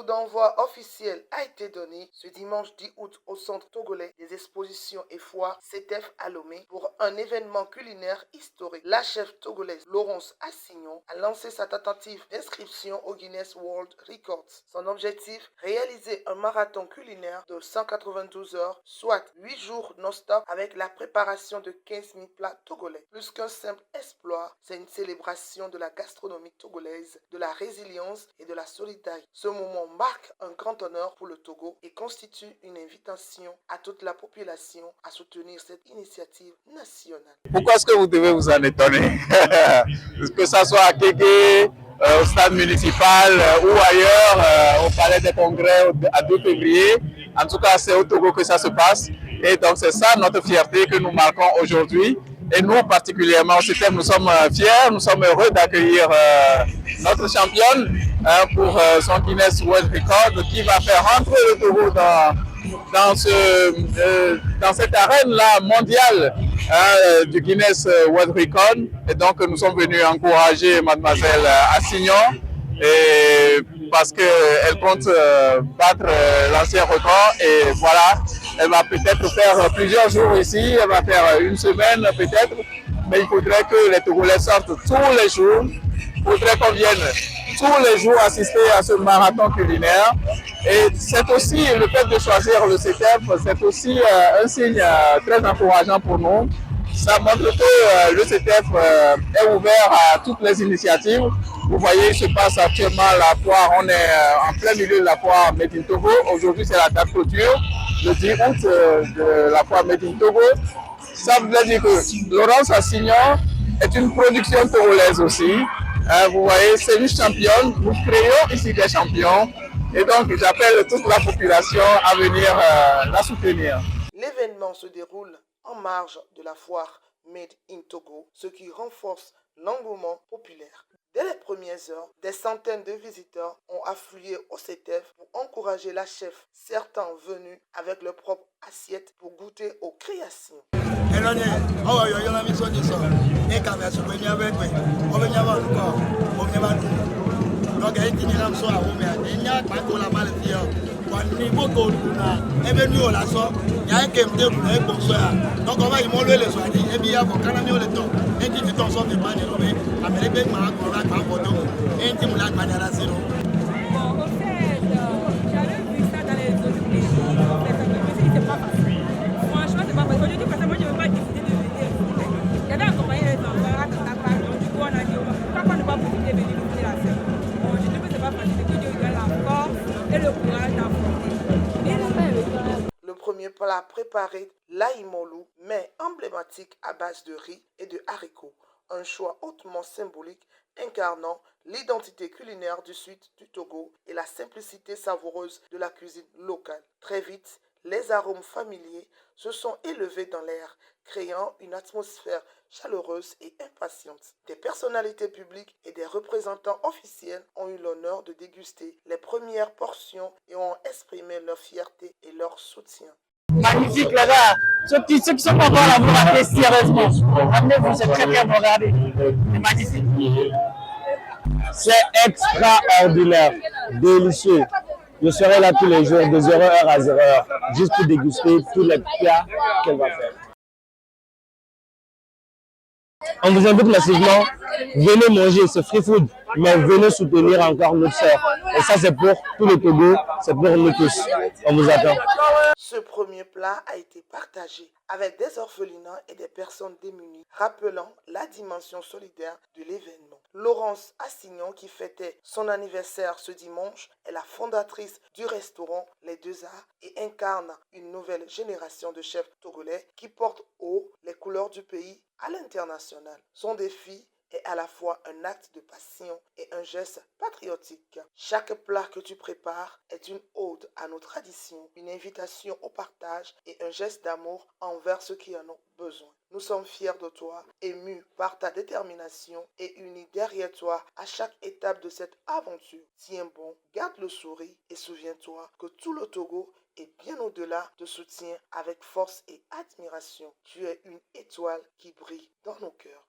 d'envoi officiel a été donné ce dimanche 10 août au centre togolais des expositions et foires CETEF à Lomé pour un événement culinaire historique. La chef togolaise Laurence Assignon a lancé sa tentative d'inscription au Guinness World Records. Son objectif, réaliser un marathon culinaire de 192 heures, soit 8 jours non-stop avec la préparation de 15 000 plats togolais. Plus qu'un simple exploit, c'est une célébration de la gastronomie togolaise, de la résilience et de la solidarité. Ce moment marque un grand honneur pour le Togo et constitue une invitation à toute la population à soutenir cette initiative nationale. Pourquoi est-ce que vous devez vous en étonner? Que ça soit à Kéké, au stade municipal ou ailleurs, au palais des congrès à 2 février. En tout cas, c'est au Togo que ça se passe. Et donc, c'est ça notre fierté que nous marquons aujourd'hui. Et nous, particulièrement au CETEF, nous sommes fiers, nous sommes heureux d'accueillir notre championne pour son Guinness World Record qui va faire rentrer le Togo dans cette arène-là mondiale du Guinness World Record. Et donc, nous sommes venus encourager mademoiselle Assignon et parce qu'elle compte battre l'ancien record. Et voilà, elle va peut-être faire plusieurs jours ici, elle va faire une semaine peut-être, mais il faudrait que les Togolais sortent tous les jours. Il faudrait qu'on vienne tous les jours assister à ce marathon culinaire. Et c'est aussi le fait de choisir le CETEF, c'est aussi un signe très encourageant pour nous. Ça montre que le CETEF est ouvert à toutes les initiatives. Vous voyez, il se passe actuellement la foire, on est en plein milieu de la foire Made in Togo. Aujourd'hui, c'est la date clôture, le 10 août de la foire Made in Togo. Ça veut dire que Laurence Assignon est une production togolaise aussi. Vous voyez, c'est une championne, nous créons ici des champions. Et donc, j'appelle toute la population à venir la soutenir. L'événement se déroule en marge de la foire Made in Togo, ce qui renforce l'engouement populaire. Dès les premières heures, des centaines de visiteurs ont afflué au CETEF pour encourager la chef, certains venus avec leur propre assiette pour goûter aux créations. Le premier plat préparé, l'aïmolou, mais emblématique à base de riz et de haricots. Un choix hautement symbolique incarnant l'identité culinaire du sud du Togo et la simplicité savoureuse de la cuisine locale. Très vite, les arômes familiers se sont élevés dans l'air, créant une atmosphère chaleureuse et impatiente. Des personnalités publiques et des représentants officiels ont eu l'honneur de déguster les premières portions et ont exprimé leur fierté et leur soutien. Magnifique les gars, ceux qui sont pas encore là, vous ratez sérieusement. Amenez-vous, c'est très bien, regardez. C'est magnifique. C'est extraordinaire, délicieux. Je serai là tous les jours, de 0h à 0h, juste pour déguster tous les plats qu'elle va faire. On vous invite massivement, venez manger ce free food, mais venez soutenir encore notre sœur. Et ça, c'est pour tout le Togo, c'est pour nous tous. On vous attend. Ce premier plat a été partagé avec des orphelinats et des personnes démunies, rappelant la dimension solidaire de l'événement. Laurence Assignon, qui fêtait son anniversaire ce dimanche, est la fondatrice du restaurant Les Deux Arts et incarne une nouvelle génération de chefs togolais qui portent haut les couleurs du pays à l'international. Son défi est à la fois un acte de passion et un geste patriotique. Chaque plat que tu prépares est une ode à nos traditions, une invitation au partage et un geste d'amour envers ceux qui en ont besoin. Nous sommes fiers de toi, émus par ta détermination et unis derrière toi à chaque étape de cette aventure. Tiens bon, garde le sourire et souviens-toi que tout le Togo et bien au-delà te soutient avec force et admiration. Tu es une étoile qui brille dans nos cœurs.